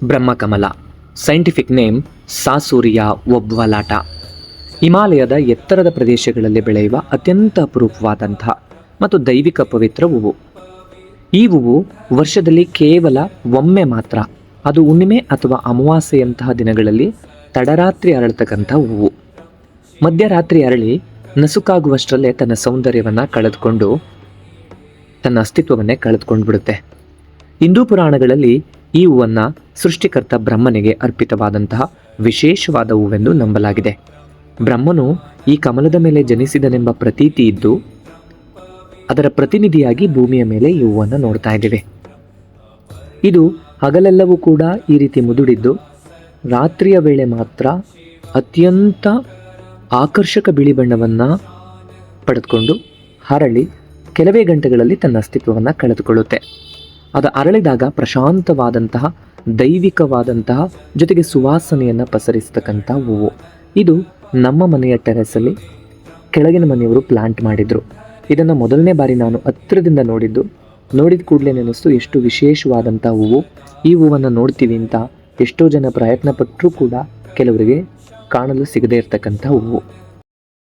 Brahmakamal, scientific name ಸಾಸೂರಿಯಾ ಒಬ್ವಲಾಟ. ಹಿಮಾಲಯದ ಎತ್ತರದ ಪ್ರದೇಶಗಳಲ್ಲಿ ಬೆಳೆಯುವ ಅತ್ಯಂತ ಅಪರೂಪವಾದಂತಹ ಮತ್ತು ದೈವಿಕ ಪವಿತ್ರ ಹೂವು. ಈ ಹೂವು ವರ್ಷದಲ್ಲಿ ಕೇವಲ ಒಮ್ಮೆ ಮಾತ್ರ, ಅದು ಹುಣ್ಣಿಮೆ ಅಥವಾ ಅಮಾವಾಸ್ಯೆಯಂತಹ ದಿನಗಳಲ್ಲಿ ತಡರಾತ್ರಿ ಅರಳತಕ್ಕಂಥ ಹೂವು. ಮಧ್ಯರಾತ್ರಿ ಅರಳಿ ನಸುಕಾಗುವಷ್ಟರಲ್ಲೇ ತನ್ನ ಸೌಂದರ್ಯವನ್ನು ಕಳೆದುಕೊಂಡು ತನ್ನ ಅಸ್ತಿತ್ವವನ್ನೇ ಕಳೆದುಕೊಂಡು ಬಿಡುತ್ತೆ. ಹಿಂದೂ ಪುರಾಣಗಳಲ್ಲಿ ಈ ಹೂವನ್ನು ಸೃಷ್ಟಿಕರ್ತ ಬ್ರಹ್ಮನಿಗೆ ಅರ್ಪಿತವಾದಂತಹ ವಿಶೇಷವಾದ ಹೂವೆಂದು ನಂಬಲಾಗಿದೆ. ಬ್ರಹ್ಮನು ಈ ಕಮಲದ ಮೇಲೆ ಜನಿಸಿದನೆಂಬ ಪ್ರತೀತಿ ಇದ್ದು, ಅದರ ಪ್ರತಿನಿಧಿಯಾಗಿ ಭೂಮಿಯ ಮೇಲೆ ಈ ಹೂವನ್ನು ನೋಡ್ತಾ ಇದ್ದೇವೆ. ಇದು ಹಗಲೆಲ್ಲವೂ ಕೂಡ ಈ ರೀತಿ ಮುದುಡಿದ್ದು, ರಾತ್ರಿಯ ವೇಳೆ ಮಾತ್ರ ಅತ್ಯಂತ ಆಕರ್ಷಕ ಬಿಳಿ ಬಣ್ಣವನ್ನು ಪಡೆದುಕೊಂಡು ಹರಳಿ ಕೆಲವೇ ಗಂಟೆಗಳಲ್ಲಿ ತನ್ನ ಅಸ್ತಿತ್ವವನ್ನು ಕಳೆದುಕೊಳ್ಳುತ್ತೆ. ಅದು ಅರಳಿದಾಗ ಪ್ರಶಾಂತವಾದಂತಹ, ದೈವಿಕವಾದಂತಹ, ಜೊತೆಗೆ ಸುವಾಸನೆಯನ್ನು ಪಸರಿಸ್ತಕ್ಕಂಥ ಹೂವು. ಇದು ನಮ್ಮ ಮನೆಯ ಟೆರೆಸಲ್ಲಿ ಕೆಳಗಿನ ಮನೆಯವರು ಪ್ಲಾಂಟ್ ಮಾಡಿದರು. ಇದನ್ನು ಮೊದಲನೇ ಬಾರಿ ನಾನು ಹತ್ತಿರದಿಂದ ನೋಡಿದ ಕೂಡಲೇ ನೆನೆಸ್ತು, ಎಷ್ಟು ವಿಶೇಷವಾದಂಥ ಹೂವು. ಈ ಹೂವನ್ನು ನೋಡ್ತೀವಿ ಅಂತ ಎಷ್ಟೋ ಜನ ಪ್ರಯತ್ನ ಪಟ್ಟರೂ ಕೂಡ ಕೆಲವರಿಗೆ ಕಾಣಲು ಸಿಗದೇ ಇರತಕ್ಕಂಥ ಹೂವು.